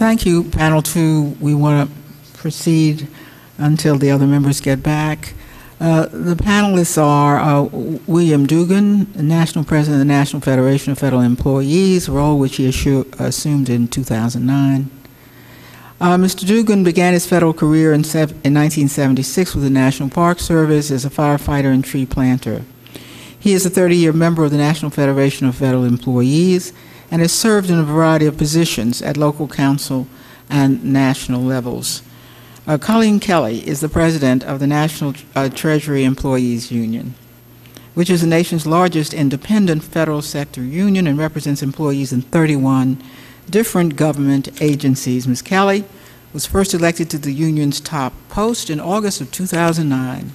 Thank you, panel two. We want to proceed until the other members get back. The panelists are William Dugan, National President of the National Federation of Federal Employees, a role which he assumed in 2009. Mr. Dugan began his federal career in 1976 with the National Park Service as a firefighter and tree planter. He is a 30-year member of the National Federation of Federal Employees and has served in a variety of positions at local council and national levels. Colleen Kelly is the president of the National Treasury Employees Union, which is the nation's largest independent federal sector union and represents employees in 31 different government agencies. Ms. Kelly was first elected to the union's top post in August of 2009.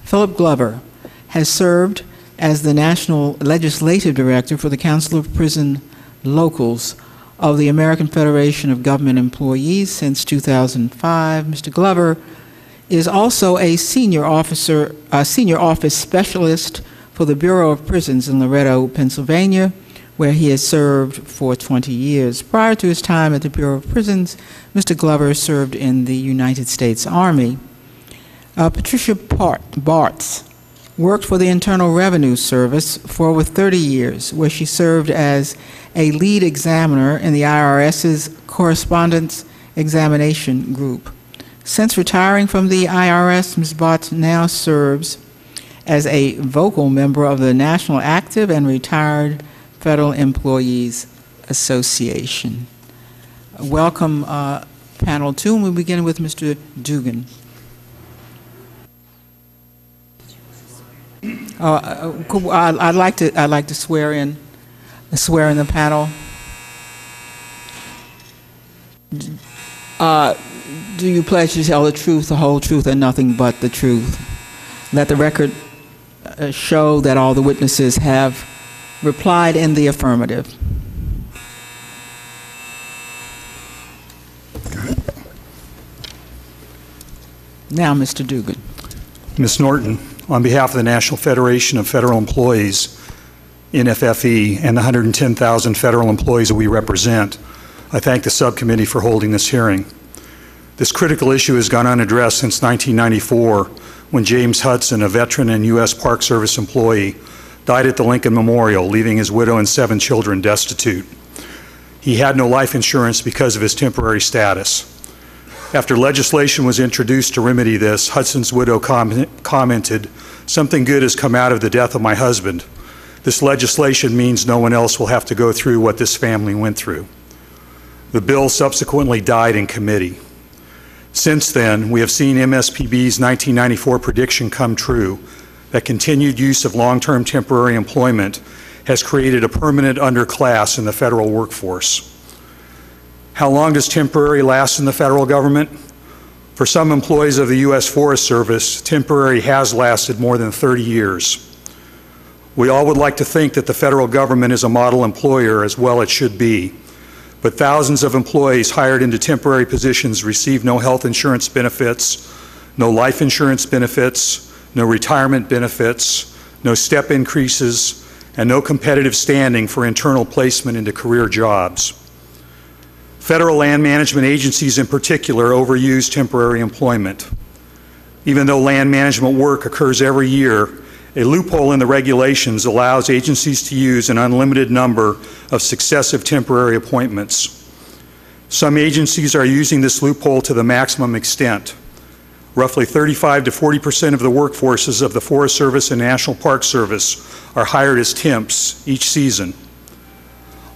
Philip Glover has served as the National Legislative Director for the Council of Prison Locals of the American Federation of Government Employees since 2005. Mr. Glover is also a senior office specialist for the Bureau of Prisons in Loretto, Pennsylvania, where he has served for 20 years. Prior to his time at the Bureau of Prisons, Mr. Glover served in the United States Army. Patricia Bartz worked for the Internal Revenue Service for over 30 years, where she served as a lead examiner in the IRS's Correspondence Examination Group. Since retiring from the IRS, Ms. Bartz now serves as a vocal member of the National Active and Retired Federal Employees Association. Welcome, panel two, and we'll begin with Mr. Dugan. I'd like to swear in the panel. Do you pledge to tell the truth, the whole truth, and nothing but the truth? Let the record show that all the witnesses have replied in the affirmative. Now, Mr. Dugan. Ms. Norton, on behalf of the National Federation of Federal Employees, NFFE, and the 110,000 federal employees that we represent, I thank the subcommittee for holding this hearing. This critical issue has gone unaddressed since 1994, when James Hudson, a veteran and U.S. Park Service employee, died at the Lincoln Memorial, leaving his widow and 7 children destitute. He had no life insurance because of his temporary status. After legislation was introduced to remedy this, Hudson's widow commented, "Something good has come out of the death of my husband. This legislation means no one else will have to go through what this family went through." The bill subsequently died in committee. Since then, we have seen MSPB's 1994 prediction come true, that continued use of long-term temporary employment has created a permanent underclass in the federal workforce. How long does temporary last in the federal government? For some employees of the U.S. Forest Service, temporary has lasted more than 30 years. We all would like to think that the federal government is a model employer, as well it should be, but thousands of employees hired into temporary positions receive no health insurance benefits, no life insurance benefits, no retirement benefits, no step increases, and no competitive standing for internal placement into career jobs. Federal land management agencies in particular overuse temporary employment. Even though land management work occurs every year, a loophole in the regulations allows agencies to use an unlimited number of successive temporary appointments. Some agencies are using this loophole to the maximum extent. Roughly 35 to 40% of the workforces of the Forest Service and National Park Service are hired as temps each season.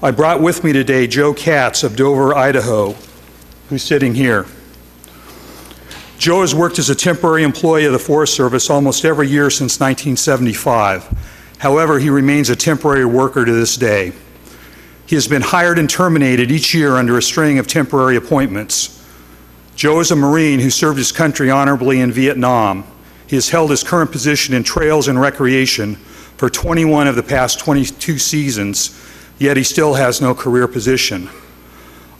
I brought with me today Joe Katz of Dover, Idaho, who's sitting here. Joe has worked as a temporary employee of the Forest Service almost every year since 1975. However, he remains a temporary worker to this day. He has been hired and terminated each year under a string of temporary appointments. Joe is a Marine who served his country honorably in Vietnam. He has held his current position in Trails and Recreation for 21 of the past 22 seasons, yet he still has no career position.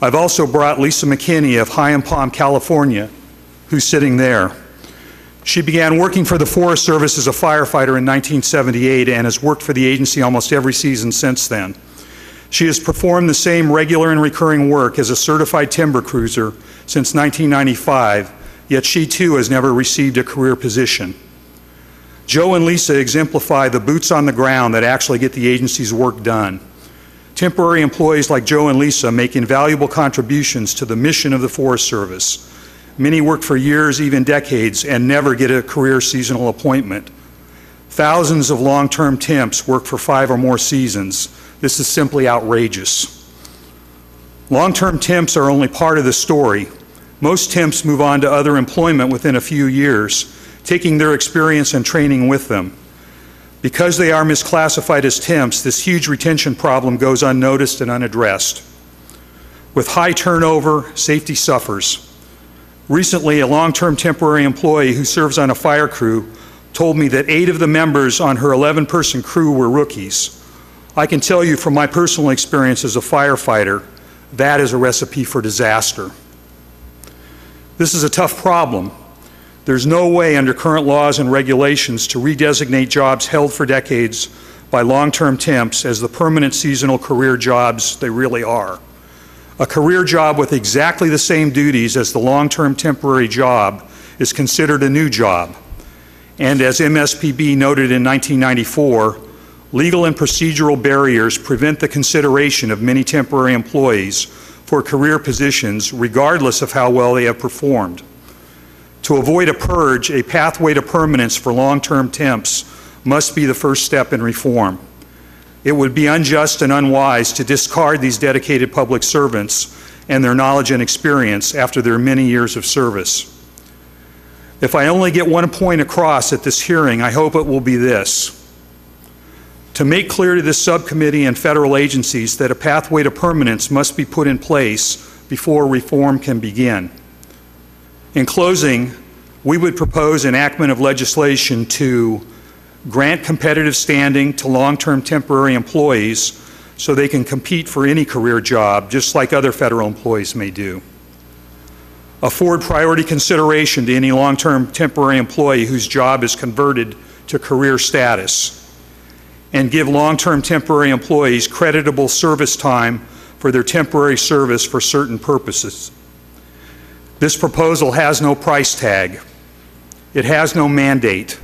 I've also brought Lisa McKinney of High and Palm, California, who's sitting there. She began working for the Forest Service as a firefighter in 1978 and has worked for the agency almost every season since then. She has performed the same regular and recurring work as a certified timber cruiser since 1995, yet she too has never received a career position. Joe and Lisa exemplify the boots on the ground that actually get the agency's work done. Temporary employees like Joe and Lisa make invaluable contributions to the mission of the Forest Service. Many work for years, even decades, and never get a career seasonal appointment. Thousands of long-term temps work for 5 or more seasons. This is simply outrageous. Long-term temps are only part of the story. Most temps move on to other employment within a few years, taking their experience and training with them. Because they are misclassified as temps, this huge retention problem goes unnoticed and unaddressed. With high turnover, safety suffers. Recently, a long-term temporary employee who serves on a fire crew told me that 8 of the members on her 11-person crew were rookies. I can tell you from my personal experience as a firefighter, that is a recipe for disaster. This is a tough problem. There's no way under current laws and regulations to redesignate jobs held for decades by long-term temps as the permanent seasonal career jobs they really are. A career job with exactly the same duties as the long-term temporary job is considered a new job. And as MSPB noted in 1994, legal and procedural barriers prevent the consideration of many temporary employees for career positions regardless of how well they have performed. To avoid a purge, a pathway to permanence for long-term temps must be the first step in reform. It would be unjust and unwise to discard these dedicated public servants and their knowledge and experience after their many years of service. If I only get one point across at this hearing, I hope it will be this: to make clear to this subcommittee and federal agencies that a pathway to permanence must be put in place before reform can begin. In closing, we would propose enactment of legislation to grant competitive standing to long-term temporary employees so they can compete for any career job, just like other federal employees may do. Afford priority consideration to any long-term temporary employee whose job is converted to career status. And give long-term temporary employees creditable service time for their temporary service for certain purposes. This proposal has no price tag. It has no mandate.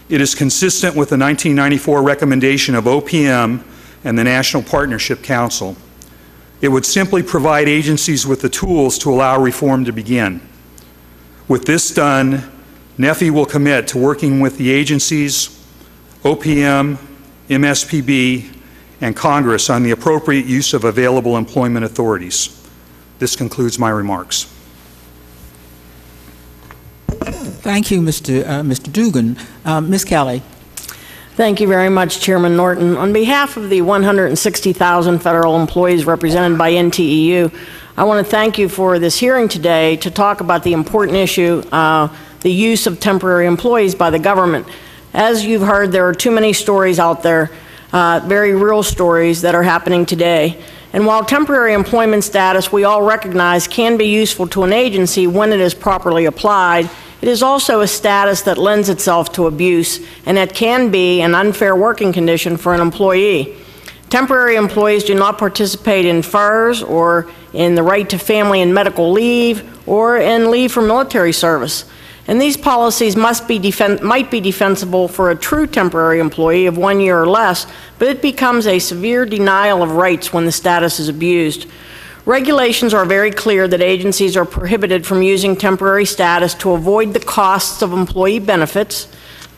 It is consistent with the 1994 recommendation of OPM and the National Partnership Council. It would simply provide agencies with the tools to allow reform to begin. With this done, NEFI will commit to working with the agencies, OPM, MSPB, and Congress on the appropriate use of available employment authorities. This concludes my remarks. Thank you, Mr. Dugan. Ms. Kelly. Thank you very much, Chairman Norton. On behalf of the 160,000 federal employees represented by NTEU, I want to thank you for this hearing today to talk about the important issue, the use of temporary employees by the government. As you've heard, there are too many stories out there, very real stories that are happening today. And while temporary employment status, we all recognize, can be useful to an agency when it is properly applied, it is also a status that lends itself to abuse, and it can be an unfair working condition for an employee. Temporary employees do not participate in FERS or in the right to family and medical leave or in leave for military service. And these policies might be defensible for a true temporary employee of 1 year or less, but it becomes a severe denial of rights when the status is abused. Regulations are very clear that agencies are prohibited from using temporary status to avoid the costs of employee benefits,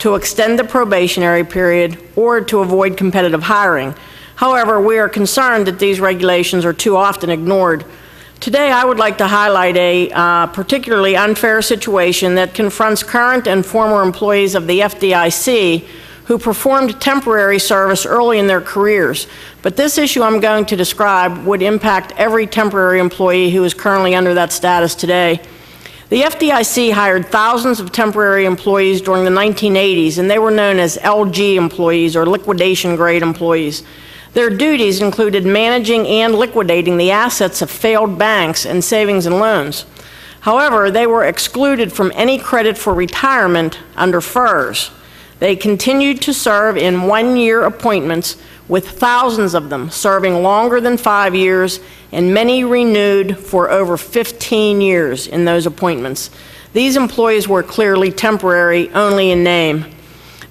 to extend the probationary period, or to avoid competitive hiring. However, we are concerned that these regulations are too often ignored. Today, I would like to highlight a particularly unfair situation that confronts current and former employees of the FDIC who performed temporary service early in their careers. But this issue I'm going to describe would impact every temporary employee who is currently under that status today. The FDIC hired thousands of temporary employees during the 1980s, and they were known as LG employees, or liquidation grade employees. Their duties included managing and liquidating the assets of failed banks and savings and loans. However, they were excluded from any credit for retirement under FERS. They continued to serve in 1 year appointments with thousands of them serving longer than 5 years and many renewed for over 15 years in those appointments. These employees were clearly temporary only in name.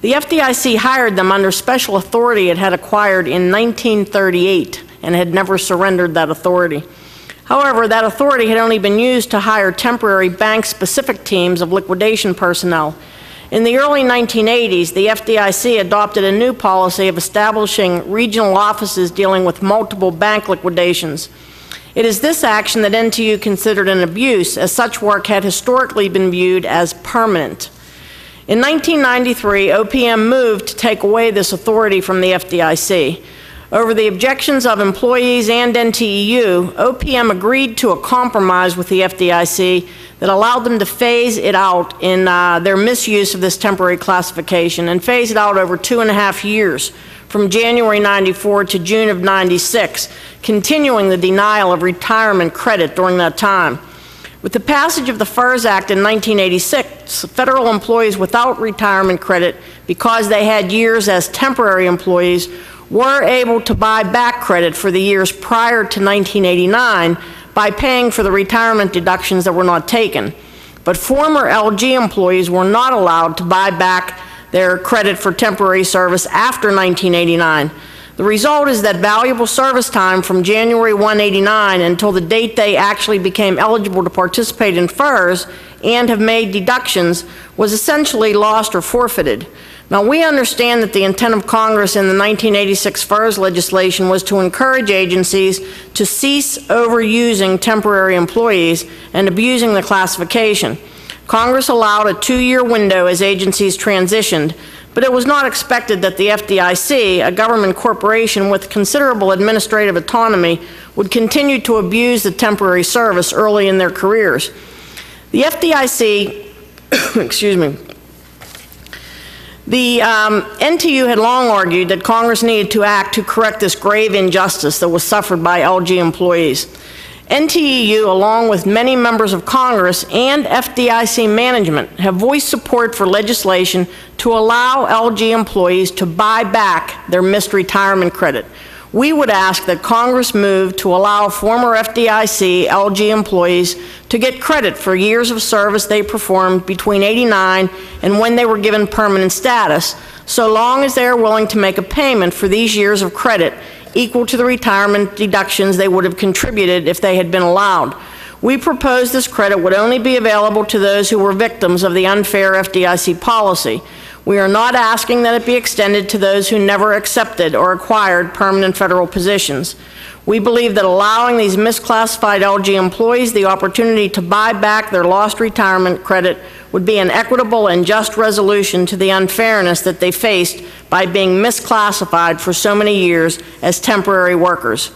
The FDIC hired them under special authority it had acquired in 1938 and had never surrendered that authority. However, that authority had only been used to hire temporary bank-specific teams of liquidation personnel. In the early 1980s, the FDIC adopted a new policy of establishing regional offices dealing with multiple bank liquidations. It is this action that NTU considered an abuse, as such work had historically been viewed as permanent. In 1993, OPM moved to take away this authority from the FDIC. Over the objections of employees and NTEU, OPM agreed to a compromise with the FDIC that allowed them to phase it out in their misuse of this temporary classification and phase it out over 2.5 years, from January 94 to June of 96, continuing the denial of retirement credit during that time. With the passage of the FERS Act in 1986, federal employees without retirement credit, because they had years as temporary employees, were able to buy back credit for the years prior to 1989 by paying for the retirement deductions that were not taken. But former LG employees were not allowed to buy back their credit for temporary service after 1989. The result is that valuable service time from January 189 until the date they actually became eligible to participate in FERS and have made deductions was essentially lost or forfeited. Now, we understand that the intent of Congress in the 1986 FERS legislation was to encourage agencies to cease overusing temporary employees and abusing the classification. Congress allowed a 2-year window as agencies transitioned, but it was not expected that the FDIC, a government corporation with considerable administrative autonomy, would continue to abuse the temporary service early in their careers. The FDIC, excuse me, the NTU had long argued that Congress needed to act to correct this grave injustice that was suffered by LG employees. NTEU, along with many members of Congress and FDIC management, have voiced support for legislation to allow LG employees to buy back their missed retirement credit. We would ask that Congress move to allow former FDIC LG employees to get credit for years of service they performed between '89 and when they were given permanent status, so long as they are willing to make a payment for these years of credit equal to the retirement deductions they would have contributed if they had been allowed. We propose this credit would only be available to those who were victims of the unfair FDIC policy. We are not asking that it be extended to those who never accepted or acquired permanent federal positions. We believe that allowing these misclassified LG employees the opportunity to buy back their lost retirement credit would be an equitable and just resolution to the unfairness that they faced by being misclassified for so many years as temporary workers.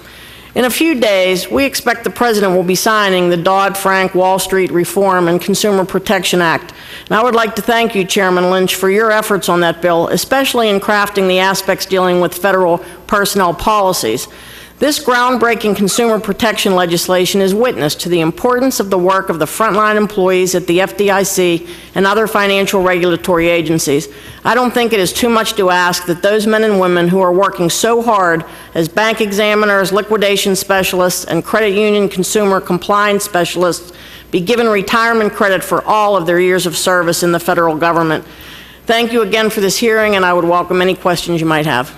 In a few days, we expect the President will be signing the Dodd-Frank Wall Street Reform and Consumer Protection Act. And I would like to thank you, Chairman Lynch, for your efforts on that bill, especially in crafting the aspects dealing with federal personnel policies. This groundbreaking consumer protection legislation is witness to the importance of the work of the frontline employees at the FDIC and other financial regulatory agencies. I don't think it is too much to ask that those men and women who are working so hard as bank examiners, liquidation specialists, and credit union consumer compliance specialists be given retirement credit for all of their years of service in the federal government. Thank you again for this hearing, and I would welcome any questions you might have.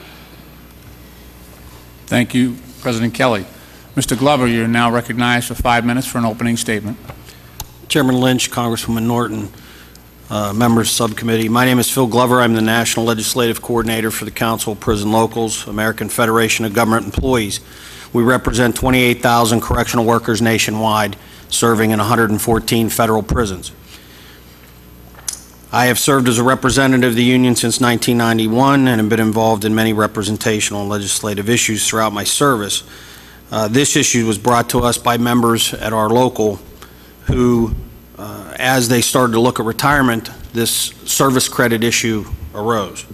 Thank you, President Kelly. Mr. Glover, you're now recognized for 5 minutes for an opening statement. Chairman Lynch, Congresswoman Norton, members of subcommittee. My name is Phil Glover. I'm the National Legislative Coordinator for the Council of Prison Locals, American Federation of Government Employees. We represent 28,000 correctional workers nationwide, serving in 114 federal prisons. I have served as a representative of the union since 1991 and have been involved in many representational and legislative issues throughout my service. This issue was brought to us by members at our local who, as they started to look at retirement, this service credit issue arose.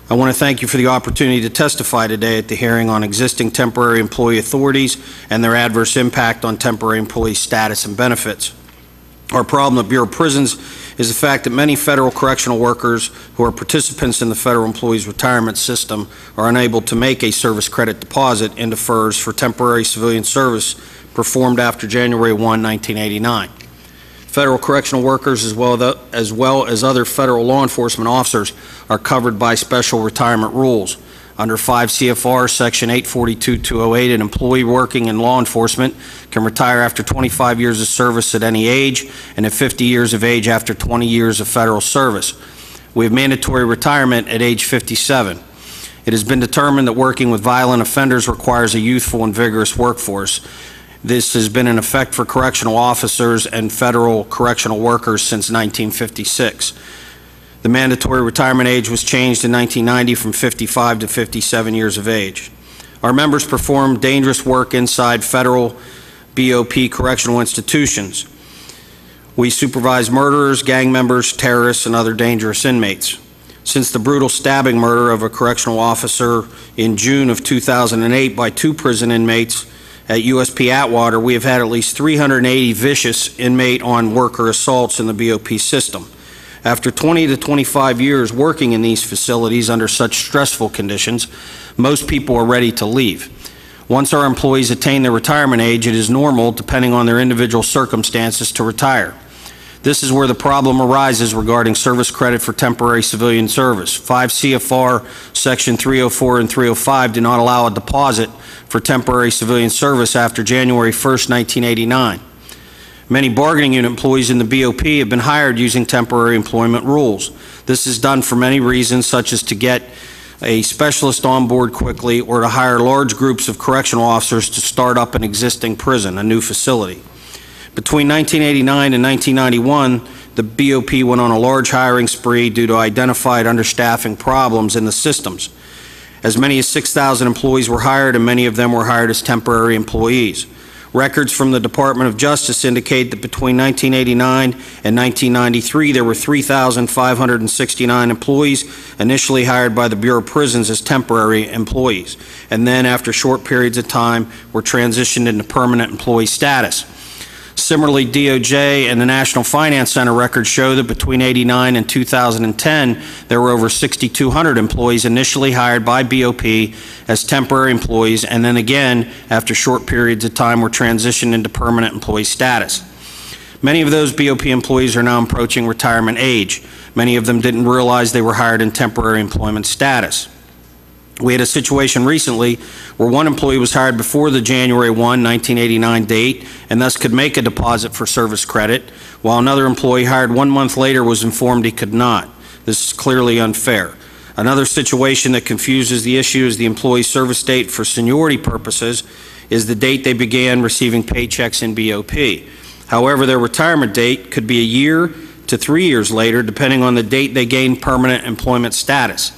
I want to thank you for the opportunity to testify today at the hearing on existing temporary employee authorities and their adverse impact on temporary employee status and benefits. Our problem at Bureau of Prisons is the fact that many federal correctional workers who are participants in the federal employees retirement system are unable to make a service credit deposit into FERS for temporary civilian service performed after January 1, 1989. Federal correctional workers, as well as other federal law enforcement officers, are covered by special retirement rules. Under 5 CFR Section 842-208, an employee working in law enforcement can retire after 25 years of service at any age and at 50 years of age after 20 years of federal service. We have mandatory retirement at age 57. It has been determined that working with violent offenders requires a youthful and vigorous workforce. This has been in effect for correctional officers and federal correctional workers since 1956. The mandatory retirement age was changed in 1990 from 55 to 57 years of age. Our members perform dangerous work inside federal BOP correctional institutions. We supervise murderers, gang members, terrorists, and other dangerous inmates. Since the brutal stabbing murder of a correctional officer in June of 2008 by 2 prison inmates at USP Atwater, we have had at least 380 vicious inmate-on-worker assaults in the BOP system. After 20 to 25 years working in these facilities under such stressful conditions, most people are ready to leave. Once our employees attain their retirement age, it is normal, depending on their individual circumstances, to retire. This is where the problem arises regarding service credit for temporary civilian service. 5 CFR Section 304 and 305 do not allow a deposit for temporary civilian service after January 1st, 1989. Many bargaining unit employees in the BOP have been hired using temporary employment rules. This is done for many reasons, such as to get a specialist on board quickly or to hire large groups of correctional officers to start up an existing prison, a new facility. Between 1989 and 1991, the BOP went on a large hiring spree due to identified understaffing problems in the systems. As many as 6,000 employees were hired, and many of them were hired as temporary employees. Records from the Department of Justice indicate that between 1989 and 1993, there were 3,569 employees initially hired by the Bureau of Prisons as temporary employees, and then after short periods of time were transitioned into permanent employee status. Similarly, DOJ and the National Finance Center records show that between 1989 and 2010, there were over 6,200 employees initially hired by BOP as temporary employees, and then again, after short periods of time, were transitioned into permanent employee status. Many of those BOP employees are now approaching retirement age. Many of them didn't realize they were hired in temporary employment status. We had a situation recently where one employee was hired before the January 1, 1989 date and thus could make a deposit for service credit, while another employee hired 1 month later was informed he could not. This is clearly unfair. Another situation that confuses the issue is the employee's service date for seniority purposes is the date they began receiving paychecks in BOP. However, their retirement date could be a year to 3 years later, depending on the date they gained permanent employment status.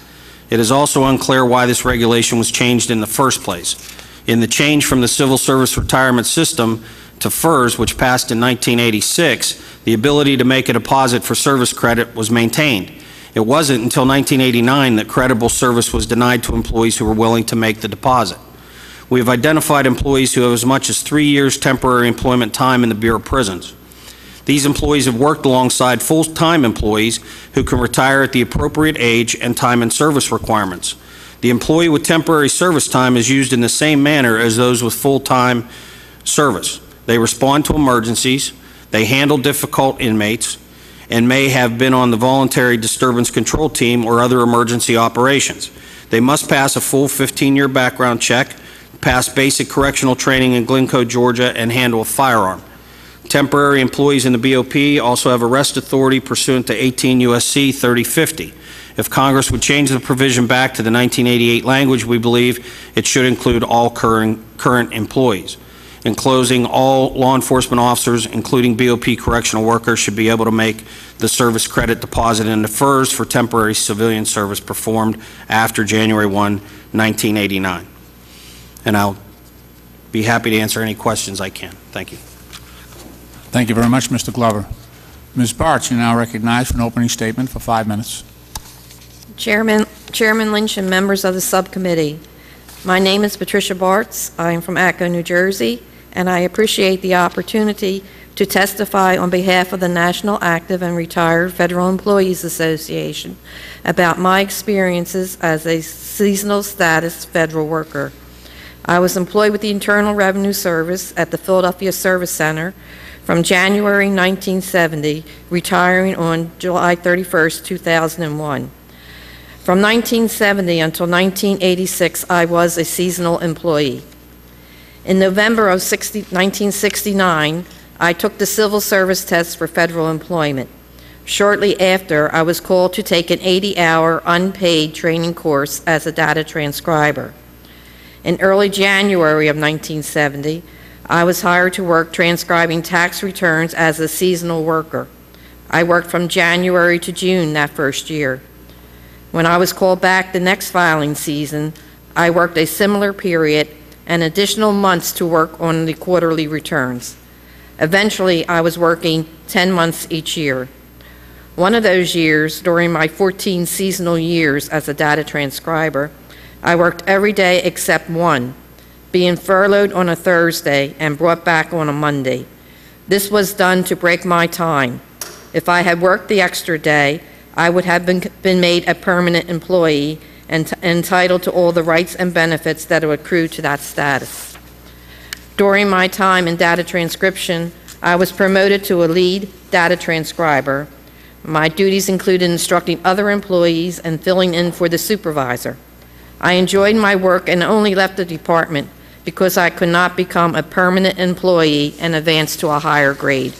It is also unclear why this regulation was changed in the first place. In the change from the Civil Service Retirement System to FERS, which passed in 1986, the ability to make a deposit for service credit was maintained. It wasn't until 1989 that credible service was denied to employees who were willing to make the deposit. We have identified employees who have as much as 3 years temporary employment time in the Bureau of Prisons. These employees have worked alongside full-time employees who can retire at the appropriate age and time and service requirements. The employee with temporary service time is used in the same manner as those with full-time service. They respond to emergencies, they handle difficult inmates, and may have been on the voluntary disturbance control team or other emergency operations. They must pass a full 15-year background check, pass basic correctional training in Glencoe, Georgia, and handle a firearm. Temporary employees in the BOP also have arrest authority pursuant to 18 U.S.C. 3050. If Congress would change the provision back to the 1988 language, we believe it should include all current employees. In closing, all law enforcement officers, including BOP correctional workers, should be able to make the service credit deposit into FERS for temporary civilian service performed after January 1, 1989. And I'll be happy to answer any questions I can. Thank you. Thank you very much, Mr. Glover. Ms. Bartz, you now recognized for an opening statement for 5 minutes. Chairman Lynch and members of the subcommittee, my name is Patricia Bartz. I am from Atco, New Jersey, and I appreciate the opportunity to testify on behalf of the National Active and Retired Federal Employees Association about my experiences as a seasonal status federal worker. I was employed with the Internal Revenue Service at the Philadelphia Service Center from January 1970, retiring on July 31st, 2001. From 1970 until 1986, I was a seasonal employee. In November of 1969, I took the civil service test for federal employment. Shortly after, I was called to take an 80-hour unpaid training course as a data transcriber. In early January of 1970, I was hired to work transcribing tax returns as a seasonal worker. I worked from January to June that first year. When I was called back the next filing season, I worked a similar period and additional months to work on the quarterly returns. Eventually, I was working 10 months each year. One of those years, during my 14 seasonal years as a data transcriber, I worked every day except one, being furloughed on a Thursday and brought back on a Monday. This was done to break my time. If I had worked the extra day, I would have been made a permanent employee and entitled to all the rights and benefits that would accrue to that status. During my time in data transcription, I was promoted to a lead data transcriber. My duties included instructing other employees and filling in for the supervisor. I enjoyed my work and only left the department because I could not become a permanent employee and advance to a higher grade.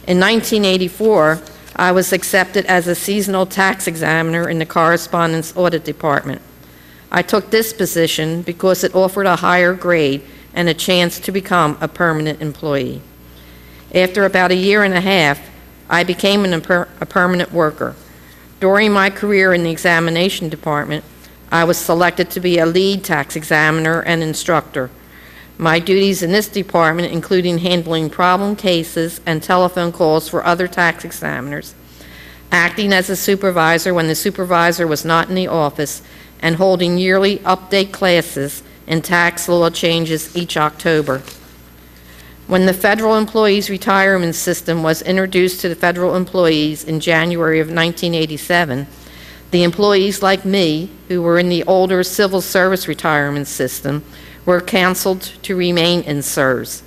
In 1984, I was accepted as a seasonal tax examiner in the Correspondence Audit Department. I took this position because it offered a higher grade and a chance to become a permanent employee. After about a year and a half, I became a permanent worker. During my career in the examination department, I was selected to be a lead tax examiner and instructor. My duties in this department including handling problem cases and telephone calls for other tax examiners, acting as a supervisor when the supervisor was not in the office, and holding yearly update classes in tax law changes each October. When the Federal Employees Retirement System was introduced to the federal employees in January of 1987, the employees like me, who were in the older civil service retirement system, were counseled to remain in CSRS.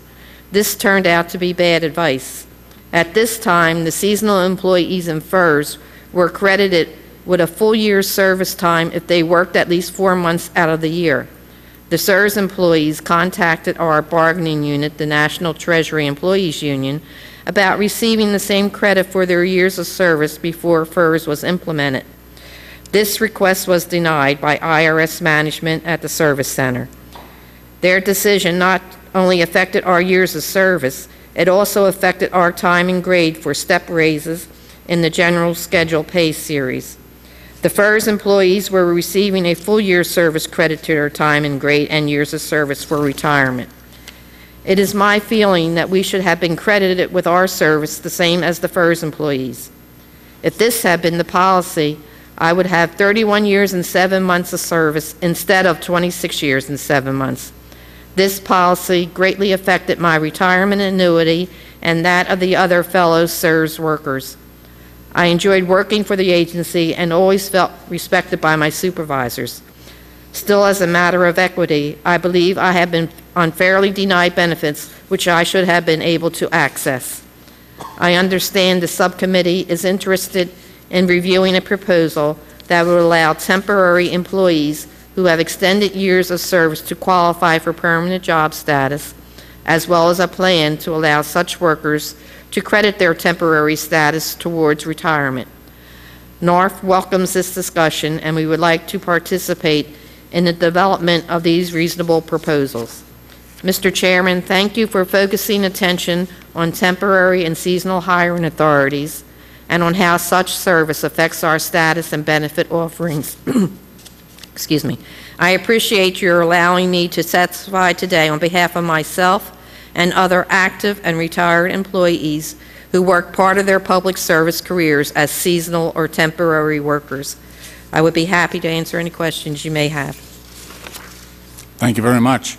This turned out to be bad advice. At this time, the seasonal employees in FERS were credited with a full year's service time if they worked at least 4 months out of the year. The CSRS employees contacted our bargaining unit, the National Treasury Employees Union, about receiving the same credit for their years of service before FERS was implemented. This request was denied by IRS management at the service center. Their decision not only affected our years of service, it also affected our time and grade for step raises in the general schedule pay series. The FERS employees were receiving a full year's service credit to their time and grade and years of service for retirement. It is my feeling that we should have been credited with our service the same as the FERS employees. If this had been the policy, I would have 31 years and 7 months of service instead of 26 years and 7 months. This policy greatly affected my retirement annuity and that of the other fellow CSRS workers. I enjoyed working for the agency and always felt respected by my supervisors. Still, as a matter of equity, I believe I have been unfairly denied benefits which I should have been able to access. I understand the subcommittee is interested in reviewing a proposal that would allow temporary employees who have extended years of service to qualify for permanent job status, as well as a plan to allow such workers to credit their temporary status towards retirement. NARF welcomes this discussion, and we would like to participate in the development of these reasonable proposals. Mr. Chairman, thank you for focusing attention on temporary and seasonal hiring authorities and on how such service affects our status and benefit offerings. Excuse me. I appreciate your allowing me to testify today on behalf of myself and other active and retired employees who work part of their public service careers as seasonal or temporary workers. I would be happy to answer any questions you may have. Thank you very much.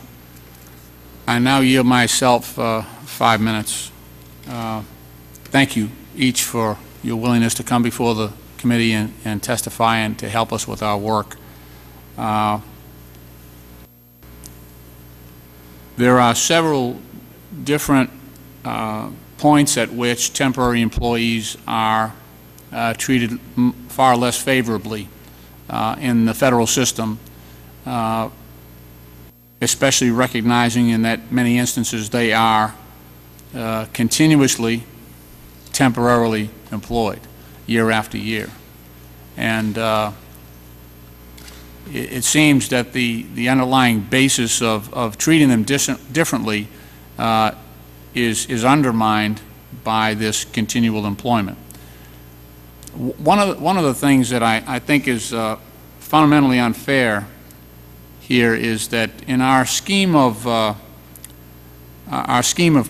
I now yield myself 5 minutes thank you each for your willingness to come before the committee and testify and to help us with our work. There are several different points at which temporary employees are treated far less favorably in the federal system, especially recognizing in that many instances they are continuously, temporarily employed year after year. And it seems that the underlying basis of treating them differently is undermined by this continual employment. One of the things that I think is fundamentally unfair here is that in our scheme of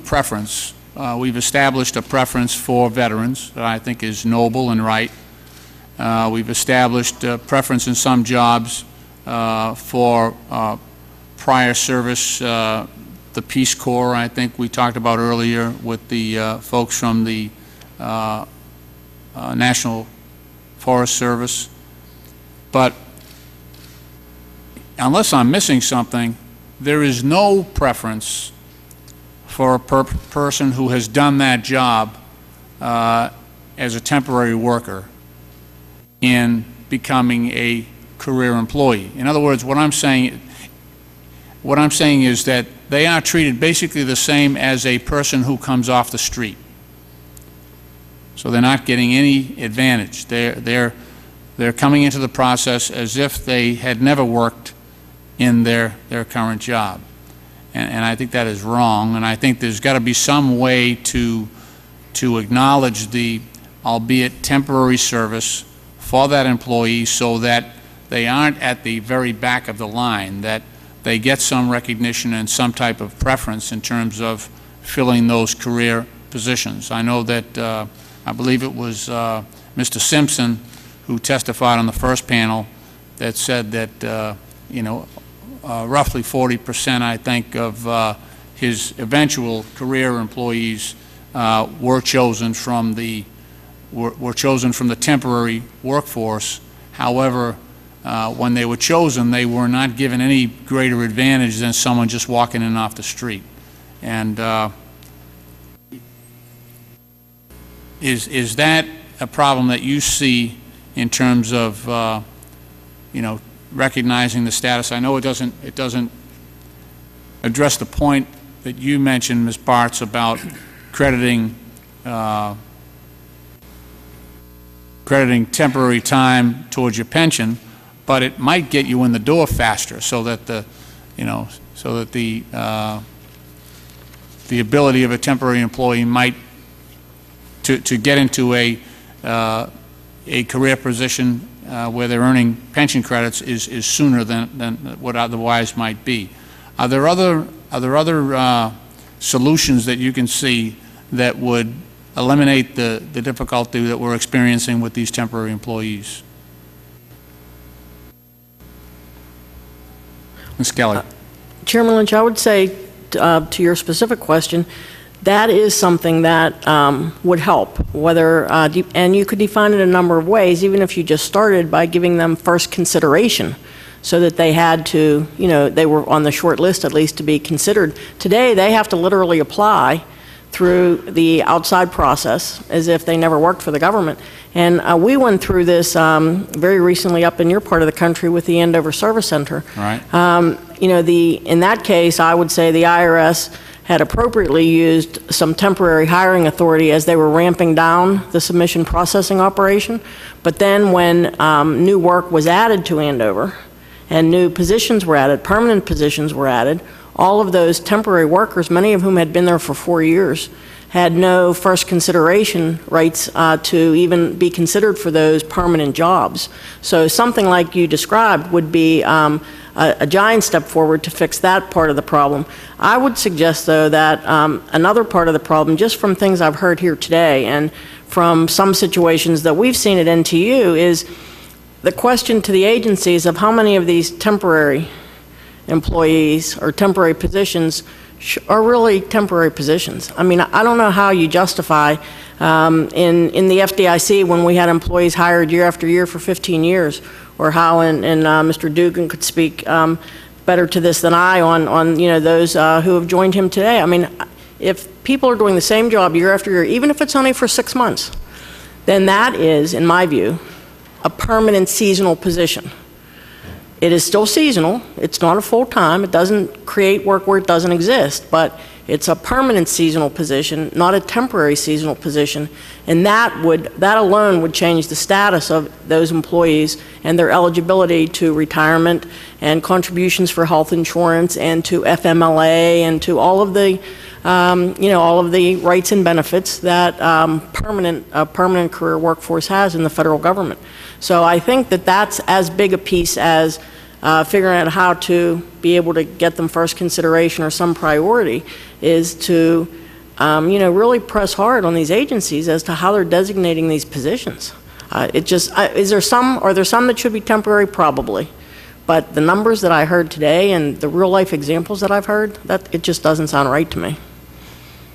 preference, we've established a preference for veterans that I think is noble and right. We've established a preference in some jobs for prior service, the Peace Corps, I think we talked about earlier with the folks from the National Forest Service. But unless I'm missing something, there is no preference for a person who has done that job as a temporary worker in becoming a career employee. In other words, what I'm saying is that they are treated basically the same as a person who comes off the street. So they're not getting any advantage. They're coming into the process as if they had never worked in their current job. And I think that is wrong, and I think there's got to be some way to acknowledge the, albeit temporary service for that employee so that they aren't at the very back of the line, that they get some recognition and some type of preference in terms of filling those career positions. I know that I believe it was Mr. Simpson who testified on the first panel that said that roughly 40%, I think, of his eventual career employees were chosen from the temporary workforce. However, when they were chosen, they were not given any greater advantage than someone just walking in off the street. And is that a problem that you see in terms of recognizing the status? I know it doesn't address the point that you mentioned, Ms. Bartz, about crediting temporary time towards your pension, but it might get you in the door faster, so that the ability of a temporary employee might to get into a career position where they're earning pension credits is sooner than what otherwise might be. Are there other solutions that you can see that would eliminate the difficulty that we're experiencing with these temporary employees? Ms. Kelly. Chairman Lynch, I would say to your specific question, that is something that would help, whether, and you could define it a number of ways, even if you just started by giving them first consideration so that they had to, they were on the short list at least to be considered. Today, they have to literally apply through the outside process as if they never worked for the government. And we went through this very recently up in your part of the country with the Andover Service Center. Right. In that case, I would say the IRS had appropriately used some temporary hiring authority as they were ramping down the submission processing operation. But then when new work was added to Andover and new positions were added, permanent positions were added, all of those temporary workers, many of whom had been there for 4 years, had no first consideration rights to even be considered for those permanent jobs. So something like you described would be a giant step forward to fix that part of the problem. I would suggest, though, that another part of the problem, just from things I've heard here today and from some situations that we've seen at NTU, is the question to the agencies of how many of these temporary employees or temporary positions are really temporary positions. I mean, I don't know how you justify in the FDIC when we had employees hired year after year for 15 years, or how, and Mr. Dugan could speak better to this than I on those who have joined him today. I mean, if people are doing the same job year after year, even if it's only for 6 months, then that is, in my view, a permanent seasonal position. It is still seasonal. It's not a full-time. It doesn't create work where it doesn't exist, but it's a permanent seasonal position, not a temporary seasonal position, and that alone would change the status of those employees and their eligibility to retirement and contributions for health insurance and to FMLA and to all of the all of the rights and benefits that a permanent career workforce has in the federal government. So I think that that's as big a piece as figuring out how to be able to get them first consideration or some priority, is to really press hard on these agencies as to how they're designating these positions. Are there some that should be temporary? Probably. But the numbers that I heard today and the real life examples that I've heard, it just doesn't sound right to me.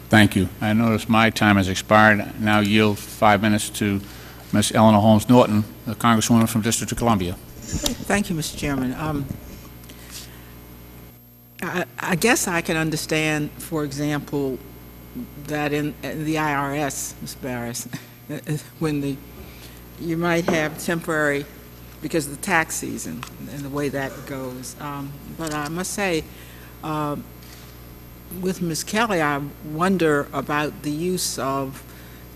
Thank you. I notice my time has expired. Now yield 5 minutes to Ms. Eleanor Holmes Norton, the Congresswoman from District of Columbia. Thank you, Mr. Chairman. I guess I can understand, for example, that in the IRS, Ms. Barris, when you might have temporary, because of the tax season and the way that goes. But I must say, with Ms. Kelly, I wonder about the use of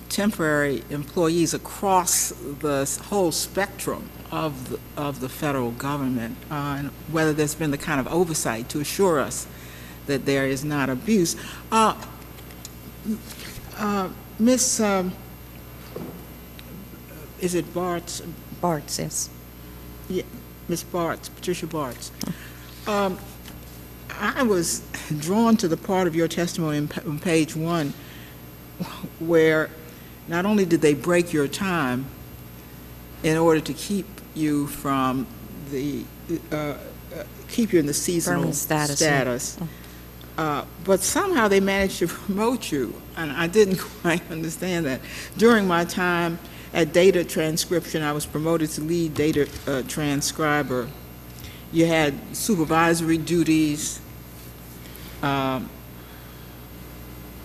temporary employees across the whole spectrum of the federal government, and whether there's been the kind of oversight to assure us that there is not abuse. Miss, is it Bartz? Bartz, yes. Yeah, Ms. Bartz, Patricia Bartz. I was drawn to the part of your testimony on page 1 where not only did they break your time in order to keep you from keep you in the seasonal status, but somehow they managed to promote you, and I didn't quite understand that. During my time at data transcription, I was promoted to lead data transcriber. You had supervisory duties. Were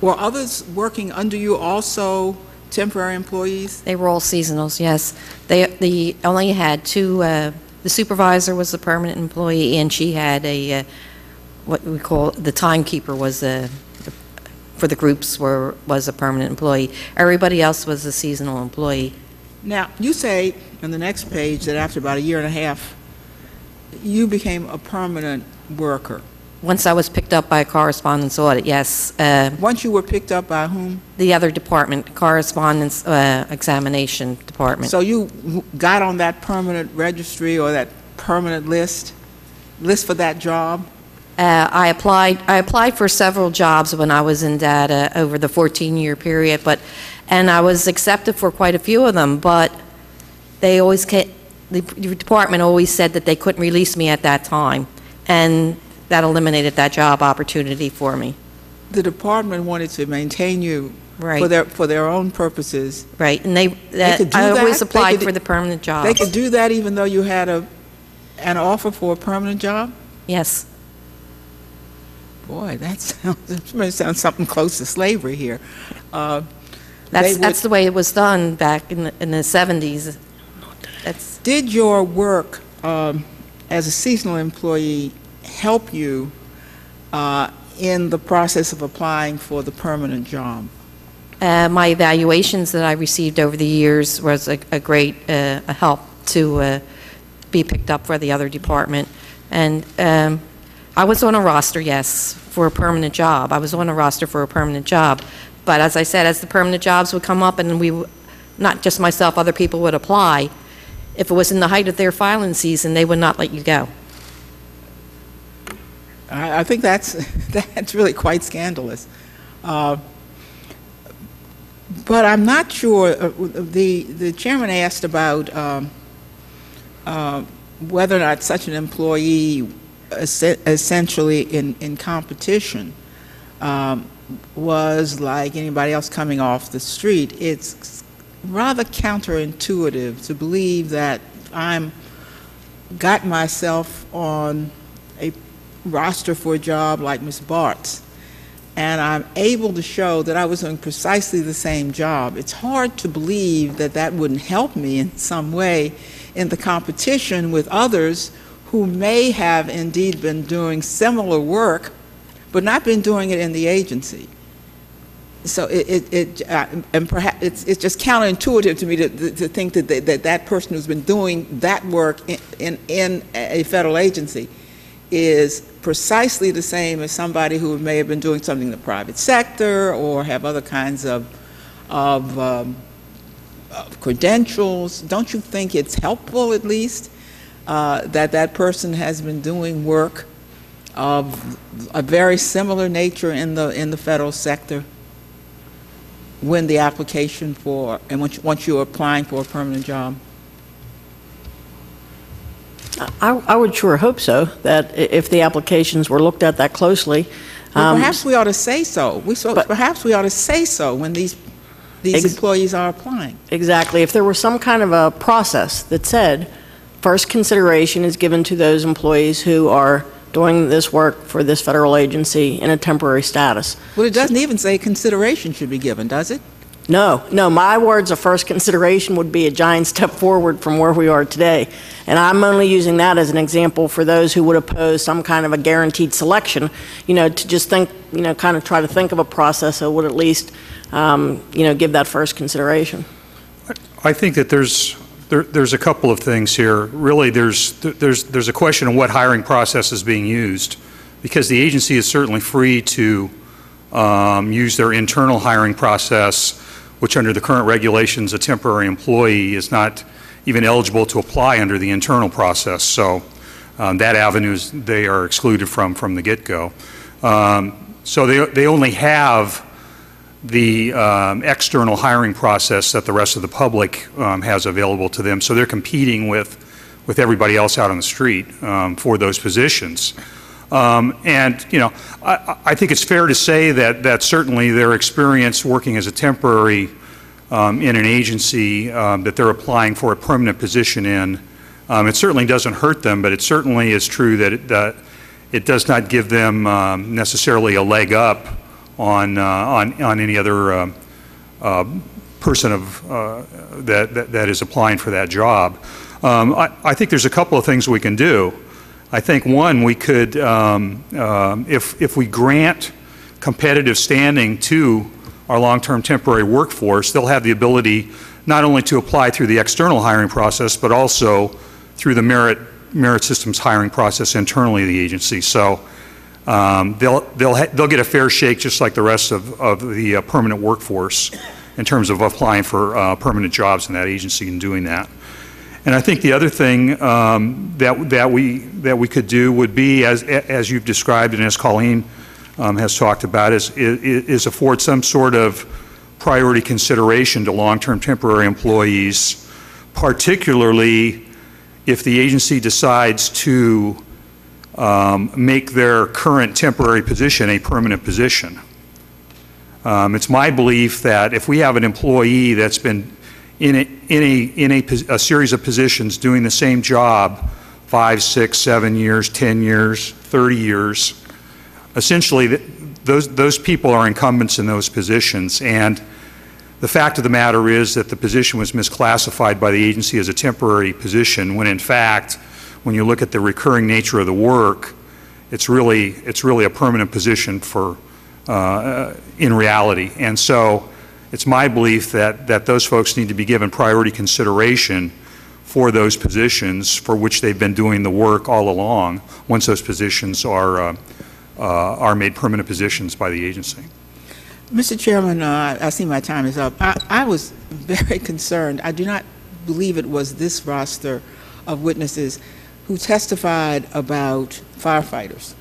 others working under you also temporary employees? They were all seasonals, yes. They only had two. The supervisor was a permanent employee, and she had a what we call the timekeeper was for the groups was a permanent employee. Everybody else was a seasonal employee. Now, you say on the next page that after about a year and a half, you became a permanent worker. Once I was picked up by a correspondence audit, yes. Once you were picked up by whom? The other department, correspondence examination department. So you got on that permanent registry or that permanent list for that job? I applied for several jobs when I was in data over the 14-year period, and I was accepted for quite a few of them, but they always the department always said that they couldn't release me at that time, and that eliminated that job opportunity for me. The department wanted to maintain you, right, for their own purposes. Right, and I always applied for the permanent job. They could do that even though you had an offer for a permanent job? Yes. Boy, that sounds something close to slavery here. That's the way it was done back in the 70s. Did your work as a seasonal employee help you in the process of applying for the permanent job? My evaluations that I received over the years was a great help to be picked up for the other department. And I was on a roster, yes, for a permanent job. I was on a roster for a permanent job. But as I said, as the permanent jobs would come up and not just myself, other people would apply, if it was in the height of their filing season, they would not let you go. I think that's really quite scandalous. But I'm not sure. The chairman asked about whether or not such an employee essentially in competition was like anybody else coming off the street. It's rather counterintuitive to believe that I'm got myself on a roster for a job like Ms. Bart's, and I'm able to show that I was doing precisely the same job. It's hard to believe that that wouldn't help me in some way in the competition with others who may have indeed been doing similar work, but not been doing it in the agency. So and perhaps it's just counterintuitive to me to think that that person who's been doing that work in a federal agency is precisely the same as somebody who may have been doing something in the private sector or have other kinds of credentials. Don't you think it's helpful, at least, that that person has been doing work of a very similar nature in the federal sector when the application for, and once you're applying for a permanent job? I would sure hope so, that if the applications were looked at that closely. Well, perhaps we ought to say so. Perhaps we ought to say so when these employees are applying. Exactly. If there were some kind of a process that said, first consideration is given to those employees who are doing this work for this federal agency in a temporary status. Well, it doesn't even say consideration should be given, does it? No, my words of first consideration would be a giant step forward from where we are today. And I'm only using that as an example for those who would oppose some kind of a guaranteed selection, to just think, kind of try to think of a process that would at least, give that first consideration. I think that there's a couple of things here. Really, there's a question of what hiring process is being used, because the agency is certainly free to use their internal hiring process, which under the current regulations, a temporary employee is not even eligible to apply under the internal process. So that avenue, they are excluded from the get-go. So they only have the external hiring process that the rest of the public has available to them. So they're competing with everybody else out on the street for those positions. And, I think it's fair to say that certainly their experience working as a temporary in an agency that they're applying for a permanent position in, it certainly doesn't hurt them, but it certainly is true that it does not give them necessarily a leg up on any other person that is applying for that job. I think there's a couple of things we can do. I think one, we could, if we grant competitive standing to our long-term temporary workforce, they'll have the ability not only to apply through the external hiring process, but also through the merit systems hiring process internally of the agency. So they'll get a fair shake just like the rest of the permanent workforce in terms of applying for permanent jobs in that agency and doing that. And I think the other thing that we could do would be, as you've described and as Colleen has talked about, is afford some sort of priority consideration to long-term temporary employees, particularly if the agency decides to make their current temporary position a permanent position. It's my belief that if we have an employee that's been in a series of positions doing the same job 5, 6, 7 years, 10 years, 30 years, essentially those people are incumbents in those positions. And the fact of the matter is that the position was misclassified by the agency as a temporary position, when in fact, when you look at the recurring nature of the work, it's really a permanent position for in reality. And so it's my belief that those folks need to be given priority consideration for those positions for which they've been doing the work all along, once those positions are made permanent positions by the agency. Mr. Chairman, I see my time is up. I was very concerned. I do not believe it was this roster of witnesses who testified about firefighters.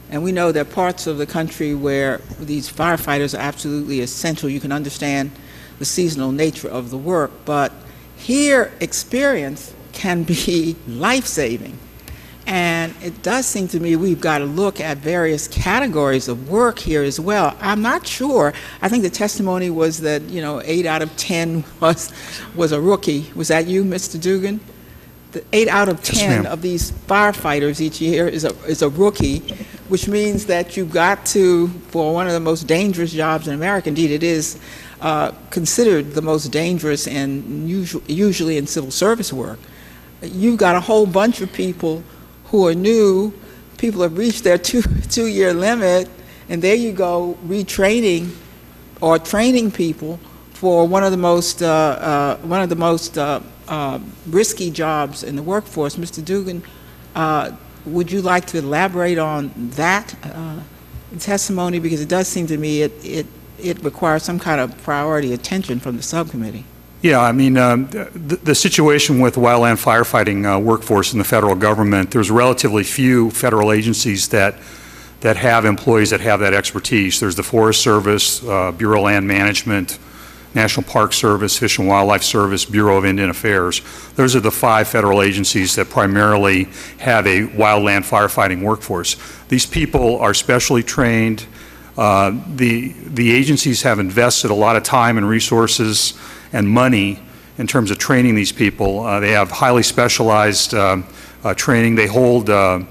And we know there are parts of the country where these firefighters are absolutely essential. You can understand the seasonal nature of the work, but here experience can be life-saving. And it does seem to me we've got to look at various categories of work here as well. I'm not sure. I think the testimony was that, 8 out of 10 was a rookie. Was that you, Mr. Dugan? 8 out of 10 of these firefighters each year is a rookie, which means that you've got to, for one of the most dangerous jobs in America, indeed it is considered the most dangerous and usually in civil service work, you've got a whole bunch of people who are new. People have reached their two-year limit, and there you go, retraining or training people for one of the most risky jobs in the workforce. Mr. Dugan, would you like to elaborate on that testimony, because it does seem to me it requires some kind of priority attention from the subcommittee. Yeah, I mean, the situation with wildland firefighting workforce in the federal government, there's relatively few federal agencies that have employees that have that expertise. There's the Forest Service, Bureau of Land Management, National Park Service, Fish and Wildlife Service, Bureau of Indian Affairs. Those are the 5 federal agencies that primarily have a wildland firefighting workforce. These people are specially trained. The agencies have invested a lot of time and resources and money in terms of training these people. They have highly specialized training. They hold a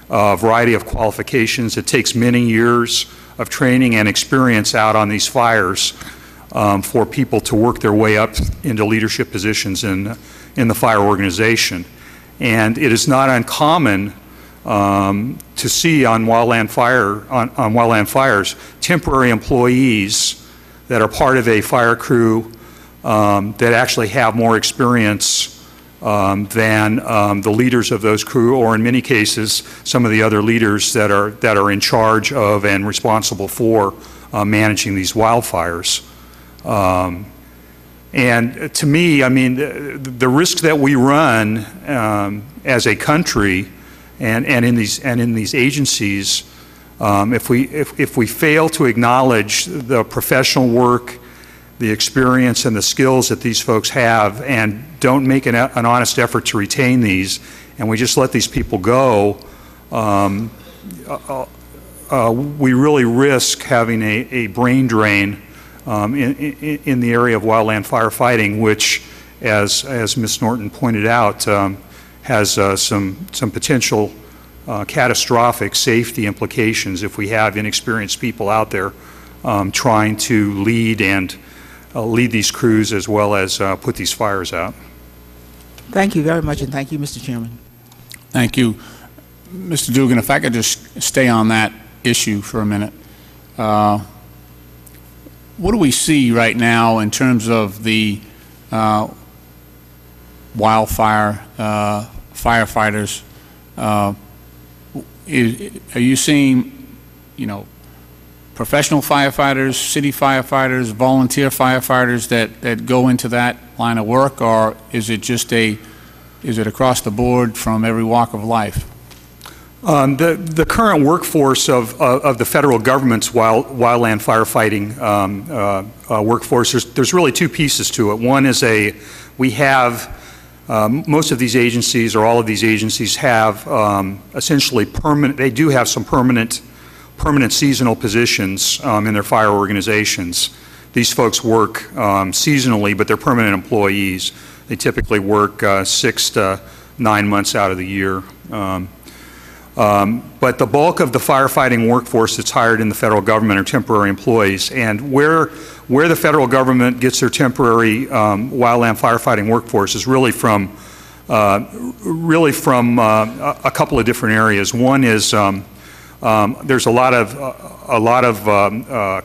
variety of qualifications. It takes many years of training and experience out on these fires for people to work their way up into leadership positions in the fire organization. And it is not uncommon to see on wildland fires temporary employees that are part of a fire crew that actually have more experience than the leaders of those crew, or in many cases some of the other leaders that are in charge of and responsible for managing these wildfires. And to me, I mean, the risk that we run as a country and in these agencies, if we fail to acknowledge the professional work, the experience and the skills that these folks have, and don't make an honest effort to retain these, and we just let these people go, we really risk having a brain drain in the area of wildland firefighting, which, as Ms. Norton pointed out, has some potential catastrophic safety implications if we have inexperienced people out there trying to lead these crews as well as put these fires out. Thank you very much, and thank you, Mr. Chairman. Thank you. Mr. Dugan, if I could just stay on that issue for a minute. What do we see right now in terms of the wildfire firefighters? Are you seeing, professional firefighters, city firefighters, volunteer firefighters that go into that line of work, or is it just is it across the board from every walk of life? The current workforce of the federal government's wildland firefighting workforce, there's really 2 pieces to it. One is we have most of these agencies, or all of these agencies, have essentially permanent. They do have some permanent seasonal positions in their fire organizations. These folks work seasonally, but they're permanent employees. They typically work 6 to 9 months out of the year. But the bulk of the firefighting workforce that's hired in the federal government are temporary employees, and where the federal government gets their temporary wildland firefighting workforce is really from a couple of different areas. One is there's a lot of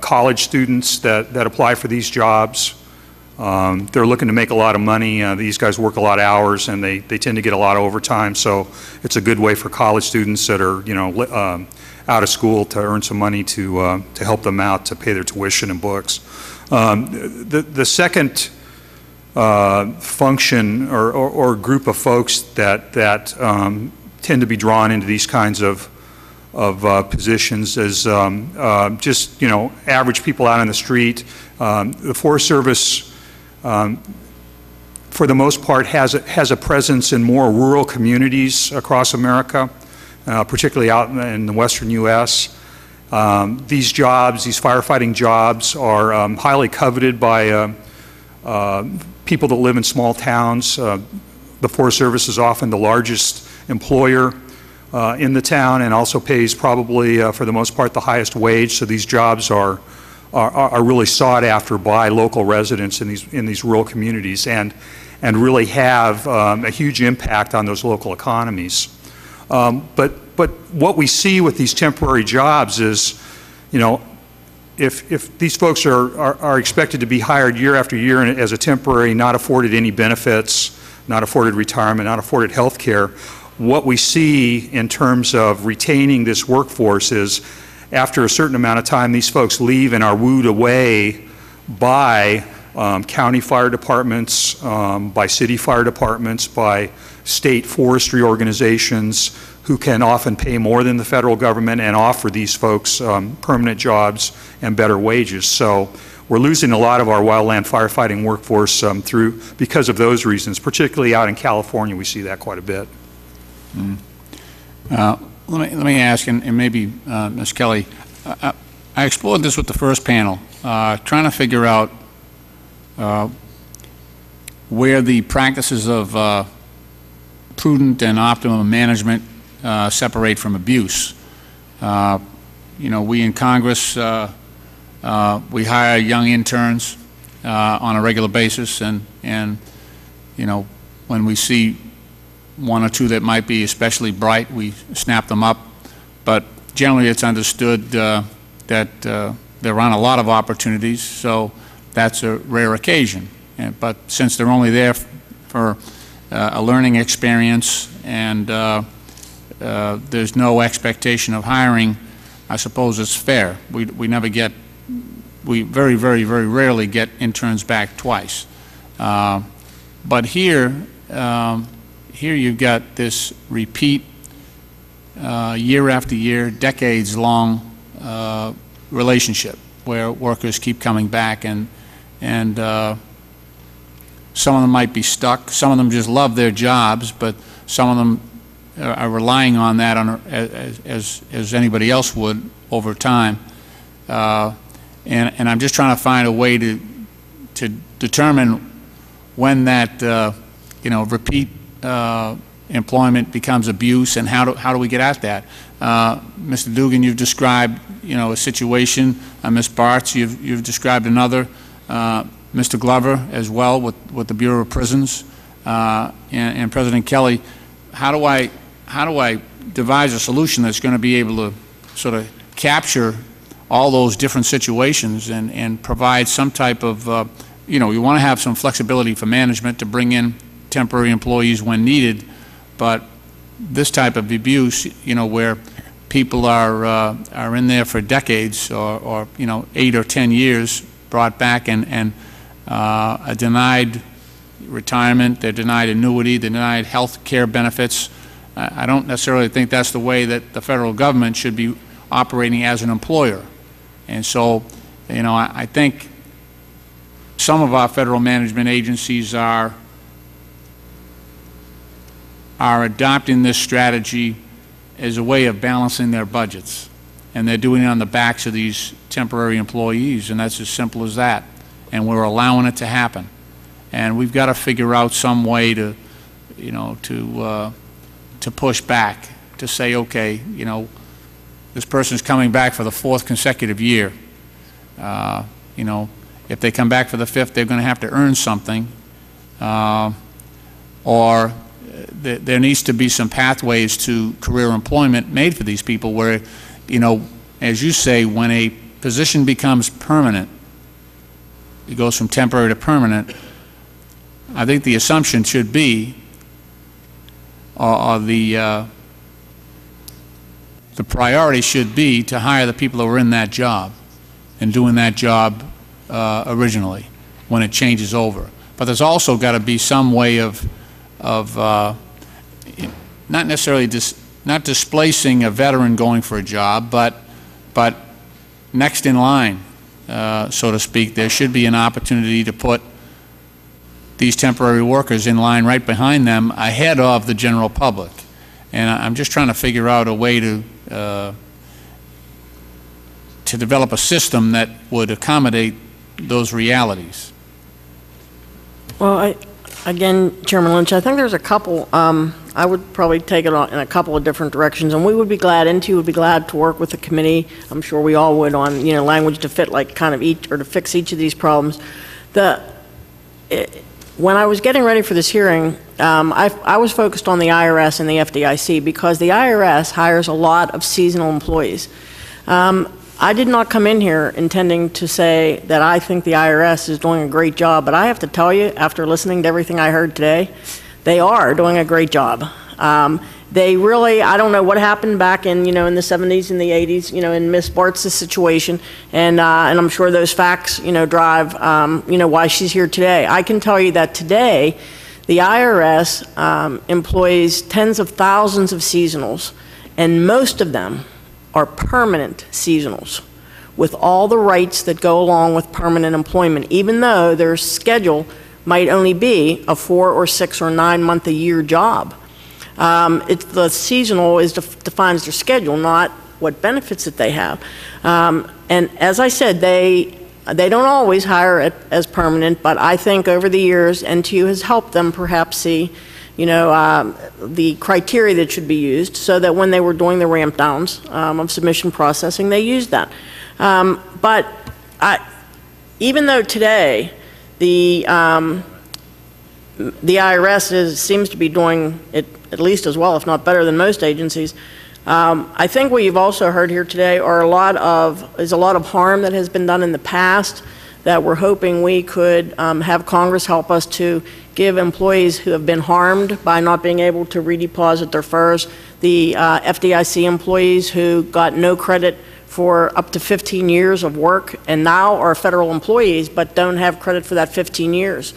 college students that apply for these jobs. They're looking to make a lot of money. These guys work a lot of hours, and they tend to get a lot of overtime. So it's a good way for college students that are out of school to earn some money to help them out to pay their tuition and books. The second function or group of folks that tend to be drawn into these kinds of positions is just average people out on the street. The Forest Service for the most part, has a presence in more rural communities across America, particularly out in the western U.S. These jobs, these firefighting jobs, are highly coveted by people that live in small towns. The Forest Service is often the largest employer in the town and also pays probably, for the most part, the highest wage. So these jobs are really sought after by local residents in these rural communities and really have a huge impact on those local economies. But what we see with these temporary jobs is, you know, if these folks are expected to be hired year after year as a temporary, not afforded any benefits, not afforded retirement, not afforded health care, what we see in terms of retaining this workforce is after a certain amount of time, these folks leave and are wooed away by county fire departments, by city fire departments, by state forestry organizations who can often pay more than the federal government and offer these folks permanent jobs and better wages. So we're losing a lot of our wildland firefighting workforce because of those reasons, particularly out in California. We see that quite a bit. Let me ask, and maybe Ms. Kelly, I explored this with the first panel, trying to figure out where the practices of prudent and optimum management separate from abuse. You know, we in Congress, we hire young interns on a regular basis, and you know, when we see one or two that might be especially bright, we snap them up. But generally, it's understood that there aren't a lot of opportunities, so that's a rare occasion. But since they're only there for a learning experience and there's no expectation of hiring, I suppose it's fair. We very, very, very rarely get interns back twice. But here you've got this repeat year after year, decades-long relationship where workers keep coming back, and some of them might be stuck. Some of them just love their jobs, but some of them are relying on that as anybody else would over time. And I'm just trying to find a way to determine when that you know, repeat employment becomes abuse, and how do we get at that? Mr. Dugan, you've described, you know, a situation. Ms. Bartz, you've described another. Mr. Glover as well with the Bureau of Prisons, and President Kelly. How do I devise a solution that's going to be able to sort of capture all those different situations and provide some type of, you know, we want to have some flexibility for management to bring in temporary employees when needed, but this type of abuse, you know, where people are in there for decades or you know, 8 or 10 years, brought back and are denied retirement, they're denied annuity, they're denied health care benefits. I don't necessarily think that's the way that the federal government should be operating as an employer. And so, you know, I think some of our federal management agencies are adopting this strategy as a way of balancing their budgets, and they're doing it on the backs of these temporary employees, and that's as simple as that. And we're allowing it to happen, and we've got to figure out some way to, you know, to push back, to say, okay, you know, this person's coming back for the 4th consecutive year. You know, if they come back for the 5th, they're going to have to earn something, or there needs to be some pathways to career employment made for these people where, you know, as you say, when a position becomes permanent, it goes from temporary to permanent, I think the assumption should be, or the priority should be to hire the people who are in that job and doing that job originally when it changes over. But there's also got to be some way of not necessarily not displacing a veteran going for a job, but next in line, so to speak. There should be an opportunity to put these temporary workers in line right behind them ahead of the general public. And I'm just trying to figure out a way to develop a system that would accommodate those realities. Well, again, Chairman Lynch, I think there's a couple, I would probably take it in a couple of different directions, and we would be glad, NT would be glad to work with the committee. I'm sure we all would on, language to fit like kind of each, or to fix each of these problems. When I was getting ready for this hearing, I was focused on the IRS and the FDIC because the IRS hires a lot of seasonal employees. I did not come in here intending to say that I think the IRS is doing a great job, but I have to tell you, after listening to everything I heard today, they are doing a great job. They really, I don't know what happened back in, in the 70s and the 80s, in Miss Bart's situation, and I'm sure those facts, drive, why she's here today. I can tell you that today, the IRS employs tens of thousands of seasonals, and most of them are permanent seasonals with all the rights that go along with permanent employment, even though their schedule might only be a 4 or 6 or 9 month a year job. The seasonal defines their schedule, not what benefits that they have. And as I said, they don't always hire it as permanent, but I think over the years, NTU has helped them perhaps see the criteria that should be used so that when they were doing the ramp downs of submission processing, they used that. But even though today the IRS seems to be doing it at least as well, if not better than most agencies, I think what you've also heard here today are is a lot of harm that has been done in the past that we're hoping we could have Congress help us to give employees who have been harmed by not being able to redeposit their FERS, the FDIC employees who got no credit for up to 15 years of work and now are federal employees but don't have credit for that 15 years.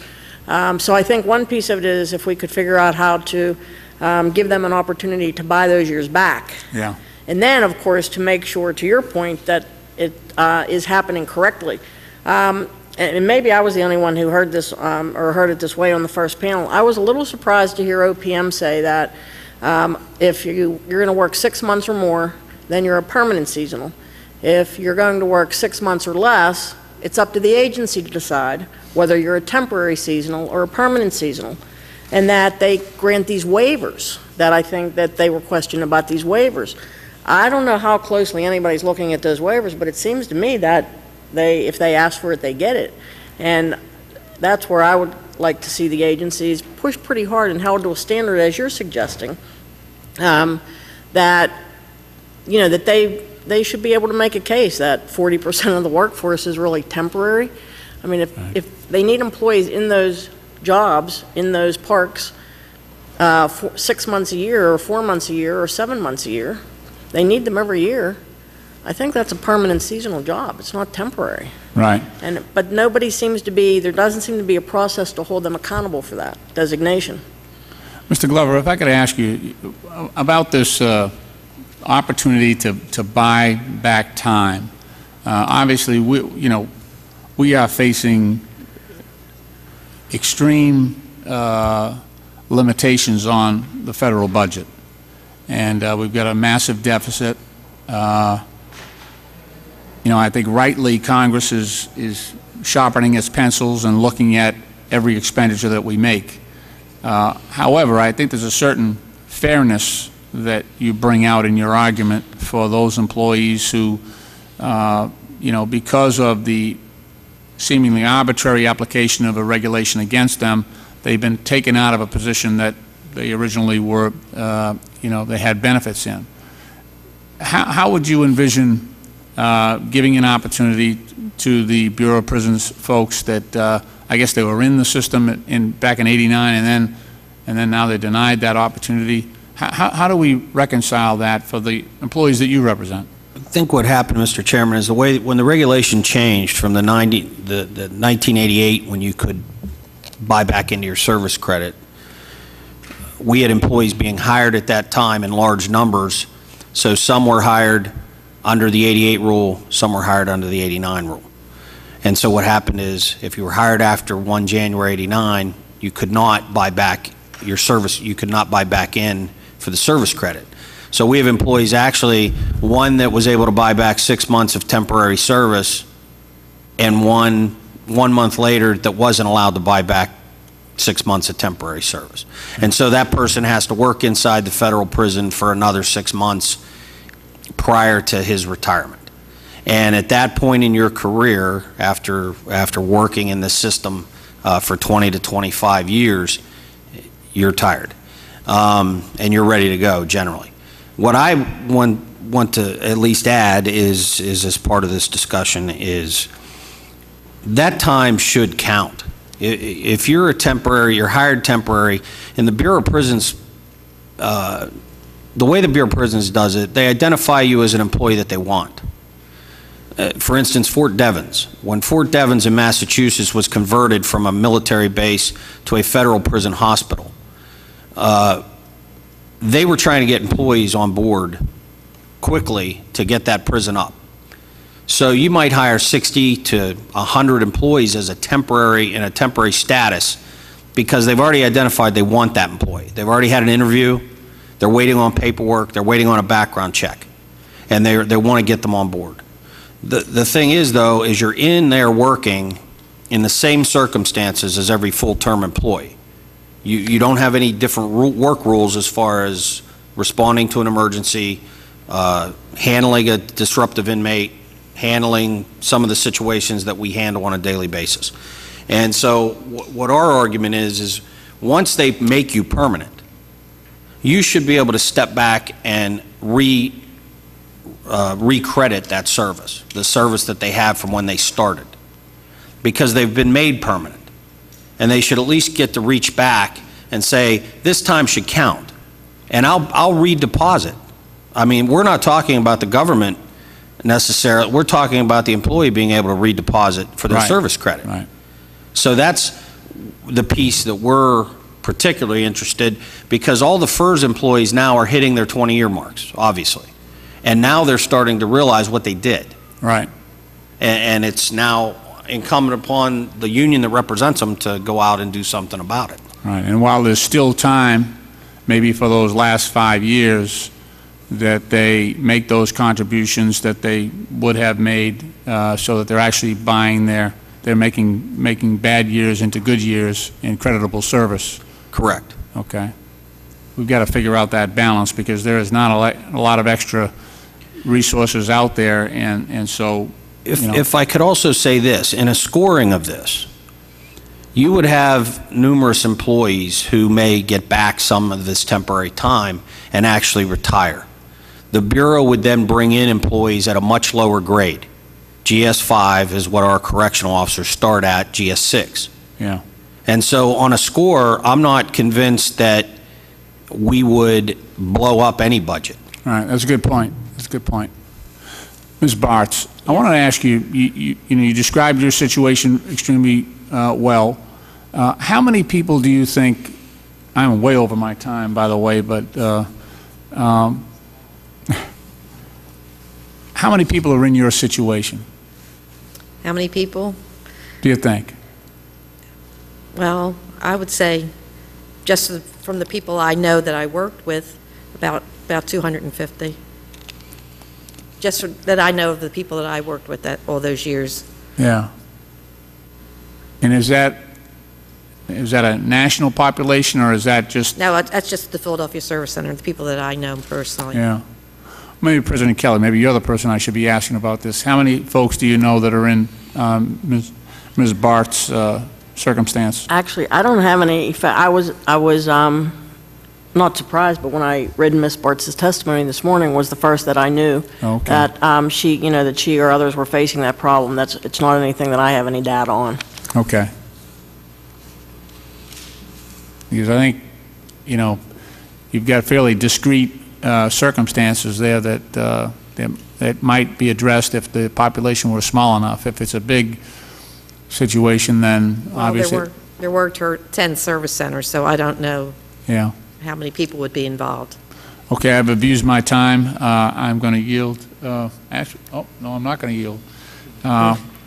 So I think one piece of it is if we could figure out how to give them an opportunity to buy those years back. Yeah. And then, of course, to make sure, to your point, that it is happening correctly. And maybe I was the only one who heard this or heard it this way on the first panel. I was a little surprised to hear OPM say that if you're going to work 6 months or more, then you're a permanent seasonal. If you're going to work 6 months or less, it's up to the agency to decide whether you're a temporary seasonal or a permanent seasonal, and that they grant these waivers. That I think that they were questioned about these waivers. I don't know how closely anybody's looking at those waivers, but it seems to me that if they ask for it, they get it. And that's where I would like to see the agencies push pretty hard and held to a standard, as you're suggesting, that, that they should be able to make a case that 40% of the workforce is really temporary. I mean, if they need employees in those jobs, in those parks, 6 months a year or 4 months a year or 7 months a year, they need them every year. I think that's a permanent seasonal job. It's not temporary. Right. But nobody seems to be, there doesn't seem to be a process to hold them accountable for that designation. Mr. Glover, if I could ask you about this opportunity to buy back time. Obviously, we are facing extreme limitations on the federal budget, and we've got a massive deficit. I think rightly Congress is sharpening its pencils and looking at every expenditure that we make. However, I think there's a certain fairness that you bring out in your argument for those employees who, because of the seemingly arbitrary application of a regulation against them, they've been taken out of a position that they originally were, they had benefits in. How would you envision giving an opportunity to the Bureau of Prisons folks that I guess they were in the system back in '89 and then now they're denied that opportunity? How do we reconcile that for the employees that you represent? I think what happened, Mr. Chairman, is when the regulation changed from the 1988 when you could buy back into your service credit, we had employees being hired at that time in large numbers, so some were hired under the 88 rule, some were hired under the 89 rule. And so what happened is if you were hired after 1 January '89, You could not buy back your service, you could not buy back in for the service credit. So we have employees, actually, one that was able to buy back 6 months of temporary service, and one month later that wasn't allowed to buy back 6 months of temporary service. And so that person has to work inside the federal prison for another 6 months prior to his retirement. And at that point in your career, after working in the system for 20 to 25 years, you're tired, and you're ready to go generally. What I want to at least add is as part of this discussion is that time should count. If you're a temporary, you're hired temporary, in the Bureau of Prisons, the way the Bureau of Prisons does it, they identify you as an employee that they want. For instance, Fort Devens. When Fort Devens in Massachusetts was converted from a military base to a federal prison hospital, they were trying to get employees on board quickly to get that prison up. So you might hire 60 to 100 employees as a temporary status because they've already identified they want that employee. They've already had an interview, they're waiting on paperwork, they're waiting on a background check, and they want to get them on board. The thing is, though, is you're in there working in the same circumstances as every full-term employee. You don't have any different work rules as far as responding to an emergency, handling a disruptive inmate, handling some of the situations that we handle on a daily basis. And so what our argument is once they make you permanent, you should be able to step back and recredit that service, the service that they have from when they started, because they've been made permanent. And they should at least get to reach back and say, this time should count, and I'll redeposit. I mean, we're not talking about the government necessarily. We're talking about the employee being able to redeposit for their service credit. Right. So that's the piece that we're particularly interested, because all the FERS employees now are hitting their 20-year marks, obviously. And now they're starting to realize what they did. Right. And it's now incumbent upon the union that represents them to go out and do something about it. Right. And while there's still time, maybe for those last 5 years, that they make those contributions that they would have made, so that they're actually buying they're making bad years into good years in creditable service. Correct. Okay. We've got to figure out that balance, because there is not a lot of extra resources out there, and so, if I could also say this, in a scoring of this, you would have numerous employees who may get back some of this temporary time and actually retire. The Bureau would then bring in employees at a much lower grade. GS5 is what our correctional officers start at, GS6. Yeah. And so on a score, I'm not convinced that we would blow up any budget. All right, that's a good point. That's a good point. Ms. Bartz, I want to ask you, you described your situation extremely well. How many people do you think, I'm way over my time, by the way, but how many people are in your situation? How many people? Do you think? Well, I would say, just from the people I know that I worked with, about 250. Just that I know of the people that I worked with all those years. Yeah. And is that a national population, or is that just? No, that's just the Philadelphia Service Center, the people that I know personally. Yeah. Maybe President Kelly, maybe you're the person I should be asking about this. How many folks do you know that are in Ms. Bart's circumstance? Actually, I don't have any. I was not surprised, but when I read Ms. Bart's testimony this morning, was the first that I knew that she, that she or others were facing that problem. It's not anything that I have any data on. Okay. Because I think, you've got fairly discrete circumstances there that might be addressed if the population were small enough. If it's a big situation, then obviously. There were 10 service centers, so I don't know how many people would be involved. Okay, I've abused my time. I'm going to yield. Actually, oh, no, I'm not going to yield.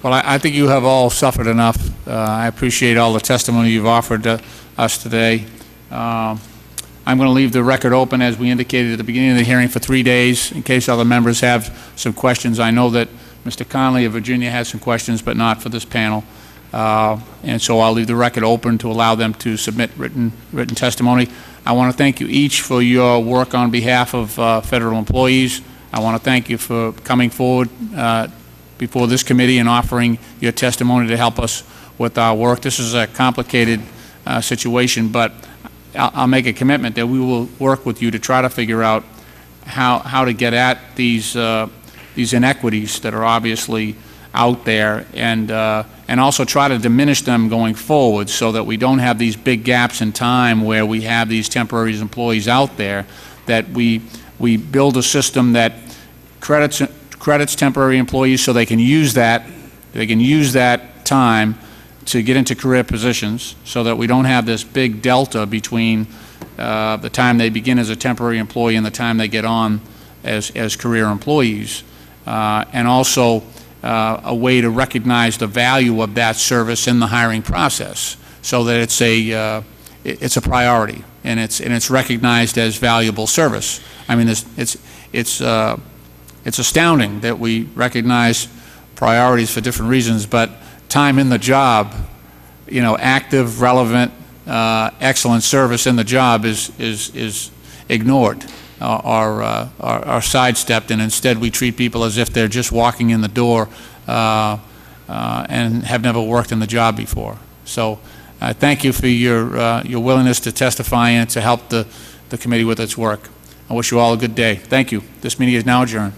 Well, I think you have all suffered enough. I appreciate all the testimony you've offered to us today. I'm going to leave the record open, as we indicated at the beginning of the hearing, for 3 days in case other members have some questions. I know that Mr. Conley of Virginia has some questions, but not for this panel. And so I'll leave the record open to allow them to submit written testimony. I want to thank you each for your work on behalf of federal employees. I want to thank you for coming forward before this committee and offering your testimony to help us with our work. This is a complicated situation, but I'll make a commitment that we will work with you to try to figure out how to get at these inequities that are obviously out there, and also try to diminish them going forward, so that we don't have these big gaps in time where we have these temporary employees out there. That we build a system that credits temporary employees so they can use that time to get into career positions, so that we don't have this big delta between the time they begin as a temporary employee and the time they get on as career employees, and also a way to recognize the value of that service in the hiring process, so that it's a priority and it's recognized as valuable service. I mean, it's astounding that we recognize priorities for different reasons, but time in the job, active, relevant, excellent service in the job is ignored or sidestepped, and instead we treat people as if they're just walking in the door and have never worked in the job before. So thank you for your willingness to testify and to help the committee with its work. I wish you all a good day. Thank you. This meeting is now adjourned.